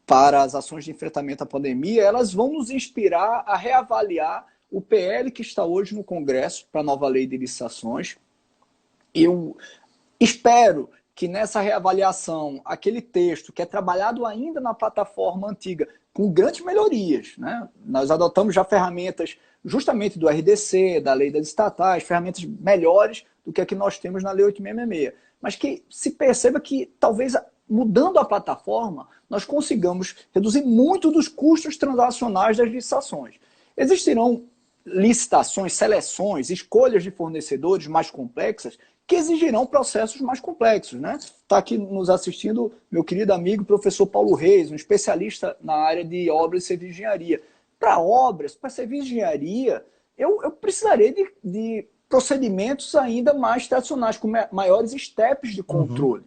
para as ações de enfrentamento à pandemia, elas vão nos inspirar a reavaliar o PL que está hoje no Congresso para a nova lei de licitações. Eu espero que nessa reavaliação, aquele texto que é trabalhado ainda na plataforma antiga, com grandes melhorias, né? Nós adotamos já ferramentas justamente do RDC, da lei das estatais, ferramentas melhores do que a que nós temos na lei 8666. Mas que se perceba que talvez mudando a plataforma, nós consigamos reduzir muito dos custos transacionais das licitações. Existirão licitações, seleções, escolhas de fornecedores mais complexas que exigirão processos mais complexos, né? Está aqui nos assistindo meu querido amigo professor Paulo Reis, um especialista na área de obras e serviços de engenharia. Para obras, para serviços de engenharia, eu precisaria de procedimentos ainda mais tradicionais, com maiores steps de controle.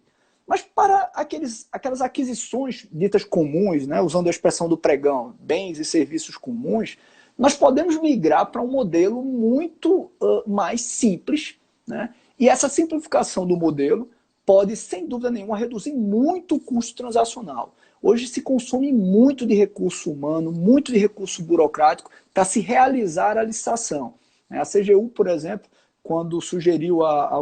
Mas para aquelas aquisições ditas comuns, né, usando a expressão do pregão, bens e serviços comuns, nós podemos migrar para um modelo muito mais simples, né? E essa simplificação do modelo pode, sem dúvida nenhuma, reduzir muito o custo transacional. Hoje se consome muito de recurso humano, muito de recurso burocrático para se realizar a licitação. A CGU, por exemplo, quando sugeriu há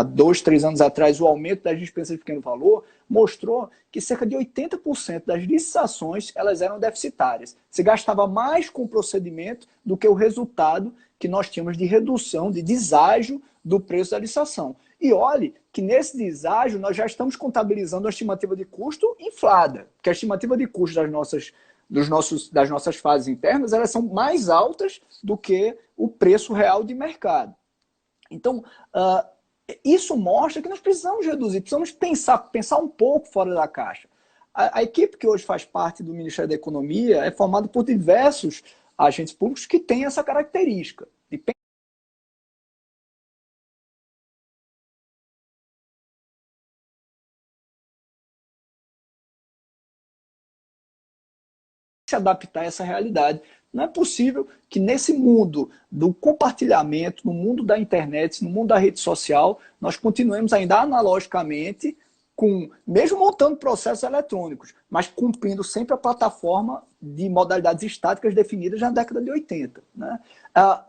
2, 3 anos atrás o aumento das dispensas de pequeno valor, mostrou que cerca de 80% das licitações elas eram deficitárias. Se gastava mais com o procedimento do que o resultado que nós tínhamos de redução, de deságio do preço da licitação. E olhe que nesse deságio nós já estamos contabilizando a estimativa de custo inflada, porque a estimativa de custo das nossas fases internas elas são mais altas do que o preço real de mercado. Então, isso mostra que nós precisamos reduzir, precisamos pensar um pouco fora da caixa. A equipe que hoje faz parte do Ministério da Economia é formada por diversos agentes públicos que têm essa característica. De se adaptar a essa realidade. Não é possível que nesse mundo do compartilhamento, no mundo da internet, no mundo da rede social, nós continuemos ainda analogicamente, mesmo montando processos eletrônicos, mas cumprindo sempre a plataforma de modalidades estáticas definidas na década de 80. Né?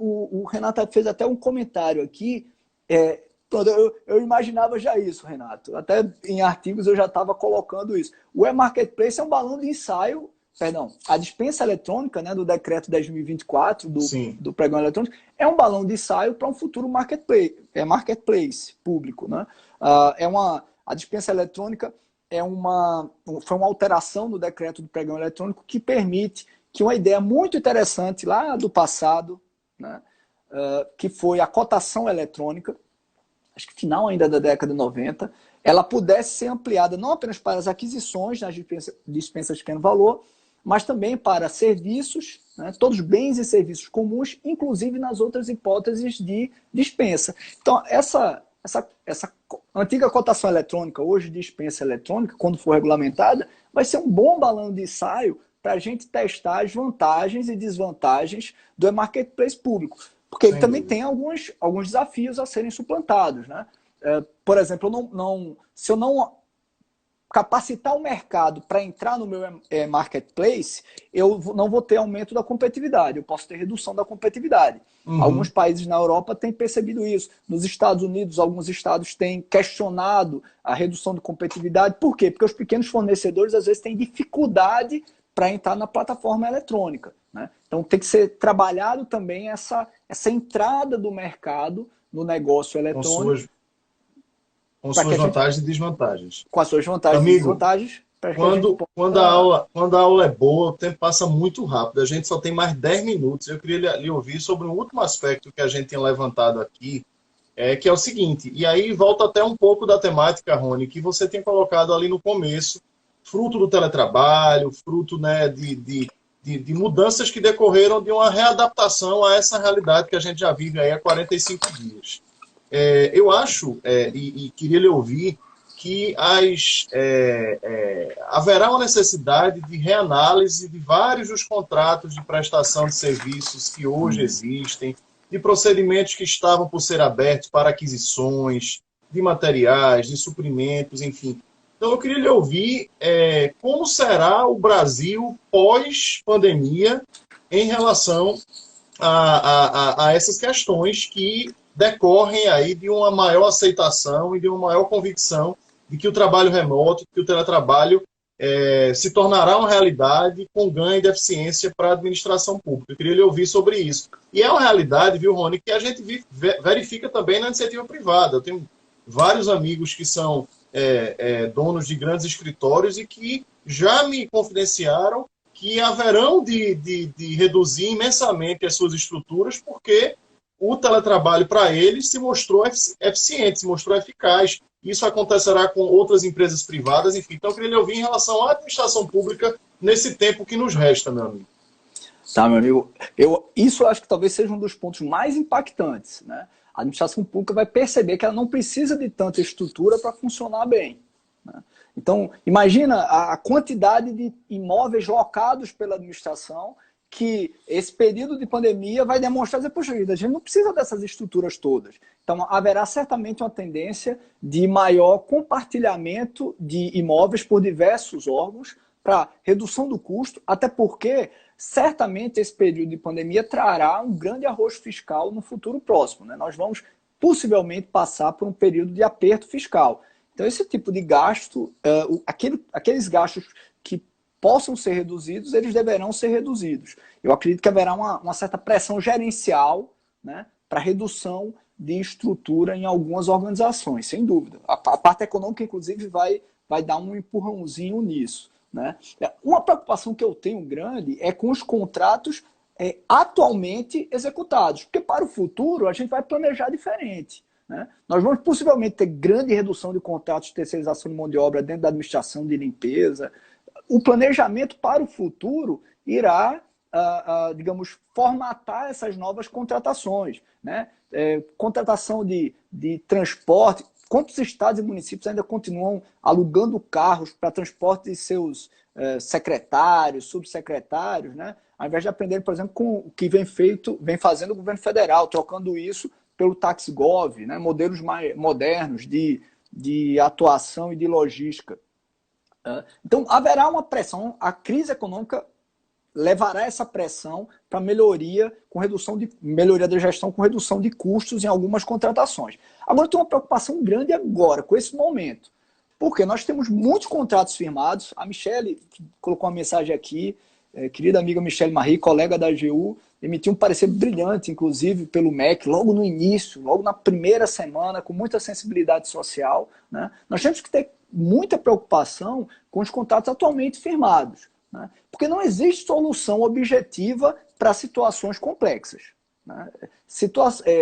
O Renato fez até um comentário aqui. Eu imaginava já isso, Renato. Até em artigos eu já estava colocando isso. O e-marketplace é um balão de ensaio. Perdão, a dispensa eletrônica, né, do decreto 10.024 do pregão eletrônico é um balão de ensaio para um futuro marketplace público. Né? A dispensa eletrônica foi uma alteração no decreto do pregão eletrônico que permite que uma ideia muito interessante lá do passado, né, que foi a cotação eletrônica, acho que final ainda da década de 90, ela pudesse ser ampliada não apenas para as aquisições nas dispensas de pequeno valor, mas também para serviços, né, todos os bens e serviços comuns, inclusive nas outras hipóteses de dispensa. Então, essa antiga cotação eletrônica, hoje dispensa eletrônica, quando for regulamentada, vai ser um bom balão de ensaio para a gente testar as vantagens e desvantagens do marketplace público. Porque ele também tem alguns desafios a serem suplantados, né? Por exemplo, se eu não capacitar o mercado para entrar no meu marketplace, eu não vou ter aumento da competitividade, eu posso ter redução da competitividade. Alguns países na Europa têm percebido isso. Nos Estados Unidos, alguns estados têm questionado a redução de competitividade. Por quê? Porque os pequenos fornecedores, às vezes, têm dificuldade para entrar na plataforma eletrônica, né? Então, tem que ser trabalhado também essa entrada do mercado no negócio eletrônico. Com suas vantagens e desvantagens. Com as suas vantagens e desvantagens. Quando a aula é boa, o tempo passa muito rápido. A gente só tem mais 10 minutos. Eu queria lhe ouvir sobre um último aspecto que a gente tinha levantado aqui, que é o seguinte, e aí volta até um pouco da temática, Rony, que você tinha colocado ali no começo, fruto do teletrabalho, fruto, né, de mudanças que decorreram de uma readaptação a essa realidade que a gente já vive aí há 45 dias. Eu acho, e queria lhe ouvir, que haverá uma necessidade de reanálise de vários dos contratos de prestação de serviços que hoje existem, de procedimentos que estavam por ser abertos para aquisições, de materiais, de suprimentos, enfim. Então, eu queria lhe ouvir como será o Brasil pós-pandemia em relação a essas questões que decorrem aí de uma maior aceitação e de uma maior convicção de que o trabalho remoto, que o teletrabalho se tornará uma realidade com ganho de eficiência para a administração pública. Eu queria lhe ouvir sobre isso. E é uma realidade, viu, Rony, que a gente verifica também na iniciativa privada. Eu tenho vários amigos que são donos de grandes escritórios e que já me confidenciaram que haverão de reduzir imensamente as suas estruturas porque o teletrabalho para eles se mostrou eficiente, se mostrou eficaz. Isso acontecerá com outras empresas privadas, enfim. Então, eu queria lhe ouvir em relação à administração pública nesse tempo que nos resta, meu amigo. Tá, meu amigo. Isso eu acho que talvez seja um dos pontos mais impactantes, né? A administração pública vai perceber que ela não precisa de tanta estrutura para funcionar bem, né? Então, imagina a quantidade de imóveis locados pela administração que esse período de pandemia vai demonstrar, dizer, poxa vida, a gente não precisa dessas estruturas todas. Então, haverá certamente uma tendência de maior compartilhamento de imóveis por diversos órgãos para redução do custo, até porque certamente esse período de pandemia trará um grande arrojo fiscal no futuro próximo, né? Nós vamos possivelmente passar por um período de aperto fiscal. Então, esse tipo de gasto, aqueles gastos que possam ser reduzidos, eles deverão ser reduzidos. Eu acredito que haverá uma certa pressão gerencial, né, para redução de estrutura em algumas organizações, sem dúvida. A parte econômica, inclusive, vai dar um empurrãozinho nisso, né? Uma preocupação que eu tenho grande é com os contratos atualmente executados, porque para o futuro a gente vai planejar diferente, né? Nós vamos possivelmente ter grande redução de contratos de terceirização de mão de obra dentro da administração de limpeza. O planejamento para o futuro irá, digamos, formatar essas novas contratações, né? Contratação de transporte. Quantos estados e municípios ainda continuam alugando carros para transporte de seus secretários, subsecretários, né? Ao invés de aprender, por exemplo, com o que vem fazendo o governo federal, trocando isso pelo TaxiGov, né? Modelos mais modernos de atuação e de logística. Então, haverá uma pressão, a crise econômica levará essa pressão para melhoria da gestão com redução de custos em algumas contratações. Agora, eu tenho uma preocupação grande agora, com esse momento, porque nós temos muitos contratos firmados. A Michele, que colocou uma mensagem aqui, querida amiga Michele Marie, colega da AGU, emitiu um parecer brilhante, inclusive, pelo MEC, logo no início, logo na primeira semana, com muita sensibilidade social, né? Nós temos que ter muita preocupação com os contratos atualmente firmados, né? Porque não existe solução objetiva para situações complexas, né?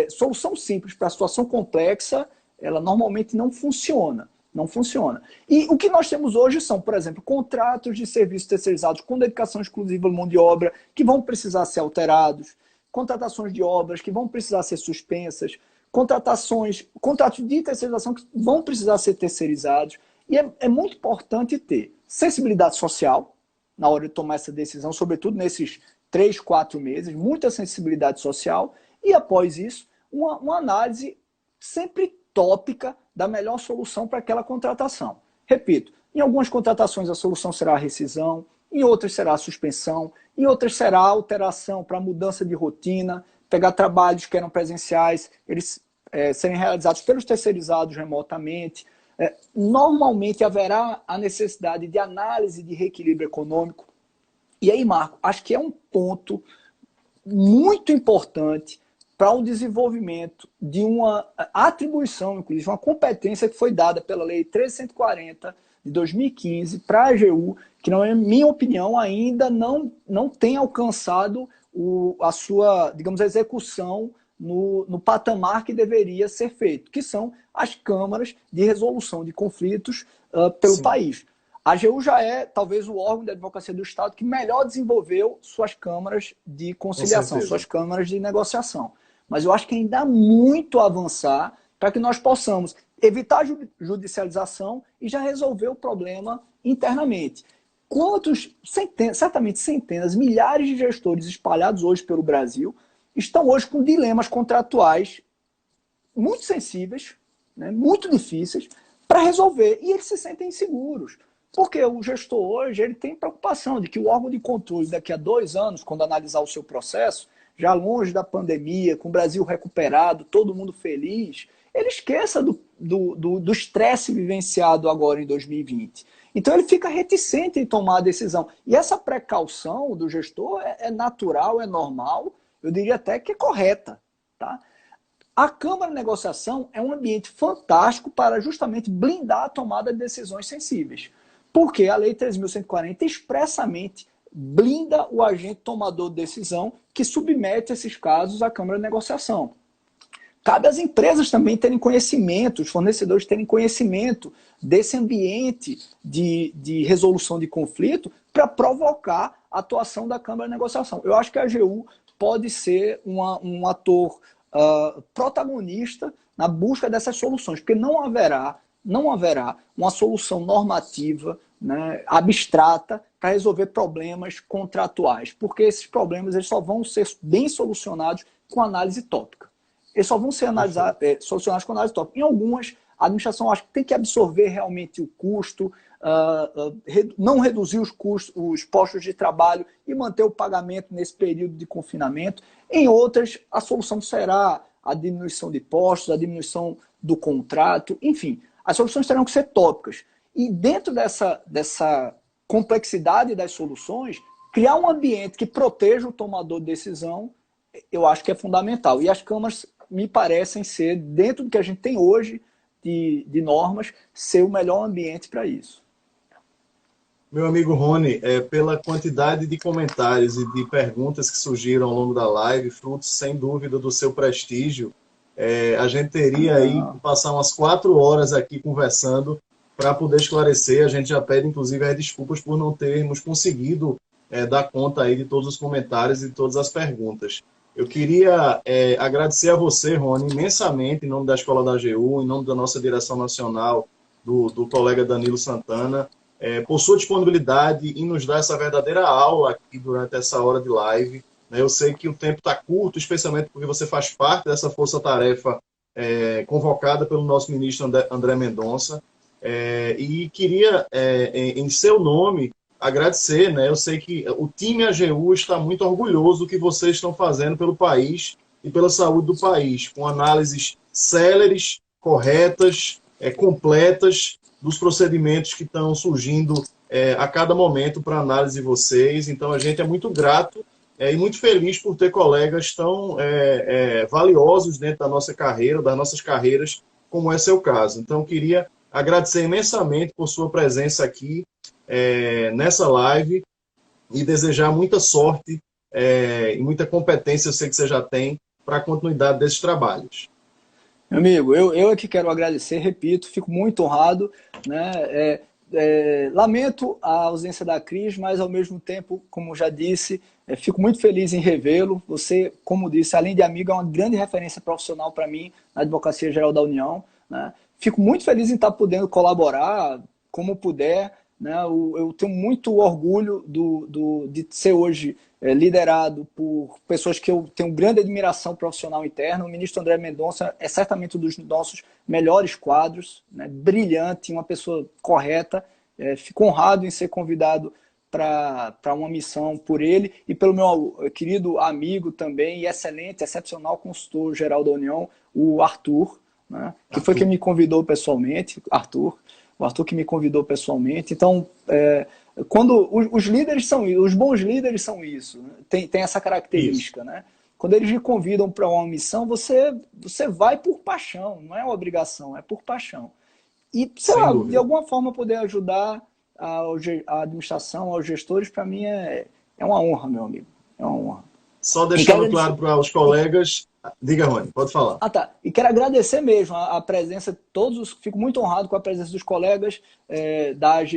Solução simples para situação complexa, ela normalmente não funciona. Não funciona. E o que nós temos hoje são, por exemplo, contratos de serviços terceirizados com dedicação exclusiva de mão de obra que vão precisar ser alterados, contratações de obras que vão precisar ser suspensas, contratações, contratos de terceirização que vão precisar ser terceirizados. E é muito importante ter sensibilidade social na hora de tomar essa decisão, sobretudo nesses 3, 4 meses, muita sensibilidade social, e após isso, uma análise sempre tópica da melhor solução para aquela contratação. Repito, em algumas contratações a solução será a rescisão, em outras será a suspensão, em outras será a alteração para mudança de rotina, pegar trabalhos que eram presenciais, eles serem realizados pelos terceirizados remotamente. Normalmente haverá a necessidade de análise de reequilíbrio econômico. E aí, Marco, acho que é um ponto muito importante para o desenvolvimento de uma atribuição, inclusive uma competência que foi dada pela Lei 1340 de 2015 para a AGU, que, na minha opinião, ainda não tem alcançado a sua, digamos, execução no patamar que deveria ser feito, que são as câmaras de resolução de conflitos pelo Sim. país. A AGU já é, talvez, o órgão da advocacia do Estado que melhor desenvolveu suas câmaras de conciliação, suas câmaras de negociação. Mas eu acho que ainda há muito a avançar para que nós possamos evitar a judicialização e já resolver o problema internamente. Certamente centenas, milhares de gestores espalhados hoje pelo Brasil estão hoje com dilemas contratuais muito sensíveis, né, muito difíceis, para resolver. E eles se sentem inseguros. Porque o gestor hoje ele tem preocupação de que o órgão de controle daqui a 2 anos, quando analisar o seu processo, já longe da pandemia, com o Brasil recuperado, todo mundo feliz, ele esqueça do estresse vivenciado agora em 2020. Então ele fica reticente em tomar a decisão. E essa precaução do gestor é natural, é normal, eu diria até que é correta. Tá? A Câmara de Negociação é um ambiente fantástico para justamente blindar a tomada de decisões sensíveis. Porque a Lei 13.140 expressamente blinda o agente tomador de decisão que submete esses casos à Câmara de Negociação. Cabe às empresas também terem conhecimento, os fornecedores terem conhecimento desse ambiente de resolução de conflito para provocar a atuação da Câmara de Negociação. Eu acho que a AGU pode ser um ator protagonista na busca dessas soluções, porque não haverá uma solução normativa, né, abstrata para resolver problemas contratuais, porque esses problemas eles só vão ser bem solucionados com análise tópica. Eles só vão ser solucionados com análise tópica. Em algumas, a administração acho que tem que absorver realmente o custo, não reduzir os custos, os postos de trabalho e manter o pagamento nesse período de confinamento. Em outras, a solução será a diminuição de postos, a diminuição do contrato, enfim. As soluções terão que ser tópicas. E dentro dessa complexidade das soluções, criar um ambiente que proteja o tomador de decisão, eu acho que é fundamental. E as câmaras me parecem ser, dentro do que a gente tem hoje de normas, ser o melhor ambiente para isso. Meu amigo Rony, pela quantidade de comentários e de perguntas que surgiram ao longo da live, frutos, sem dúvida, do seu prestígio, a gente teria aí que passar umas 4 horas aqui conversando para poder esclarecer. A gente já pede, inclusive, as desculpas por não termos conseguido dar conta aí de todos os comentários e de todas as perguntas. Eu queria agradecer a você, Rony, imensamente, em nome da Escola da AGU, em nome da nossa direção nacional, do colega Danilo Santana, por sua disponibilidade em nos dar essa verdadeira aula aqui durante essa hora de live. Eu sei que o tempo está curto, especialmente porque você faz parte dessa força-tarefa convocada pelo nosso ministro André Mendonça. E queria, em seu nome, agradecer. Eu sei que o time AGU está muito orgulhoso do que vocês estão fazendo pelo país e pela saúde do país, com análises céleres, corretas, completas dos procedimentos que estão surgindo a cada momento para análise de vocês. Então, a gente é muito grato e muito feliz por ter colegas tão valiosos dentro da nossa carreira, das nossas carreiras, como é seu caso. Então, queria agradecer imensamente por sua presença aqui nessa live e desejar muita sorte e muita competência, eu sei que você já tem, para a continuidade desses trabalhos. Meu amigo, eu é que quero agradecer, repito, fico muito honrado, né? Lamento a ausência da Cris, mas ao mesmo tempo, como já disse, Fico muito feliz em revê-lo. Você, como disse, além de amigo, é uma grande referência profissional para mim na Advocacia Geral da União, né? Fico muito feliz em estar podendo colaborar como puder, né? Eu tenho muito orgulho de ser hoje liderado por pessoas que eu tenho grande admiração profissional interna. O ministro André Mendonça é certamente um dos nossos melhores quadros, né? Brilhante, uma pessoa correta. Fico honrado em ser convidado para uma missão por ele e pelo meu querido amigo também e excelente, excepcional consultor geral da União, o Arthur, né? Que foi quem me convidou pessoalmente, o Arthur que me convidou pessoalmente. Então, quando os líderes são isso, os bons líderes são isso, né? Tem essa característica, né? Quando eles lhe convidam para uma missão, você vai por paixão, não é obrigação, é por paixão. E, sei lá, de alguma forma poder ajudar a administração, aos gestores, para mim é uma honra, meu amigo. É uma honra. Só deixando claro para os colegas. Diga, Rony, pode falar. Tá. E quero agradecer mesmo a presença de todos. Fico muito honrado com a presença dos colegas da AG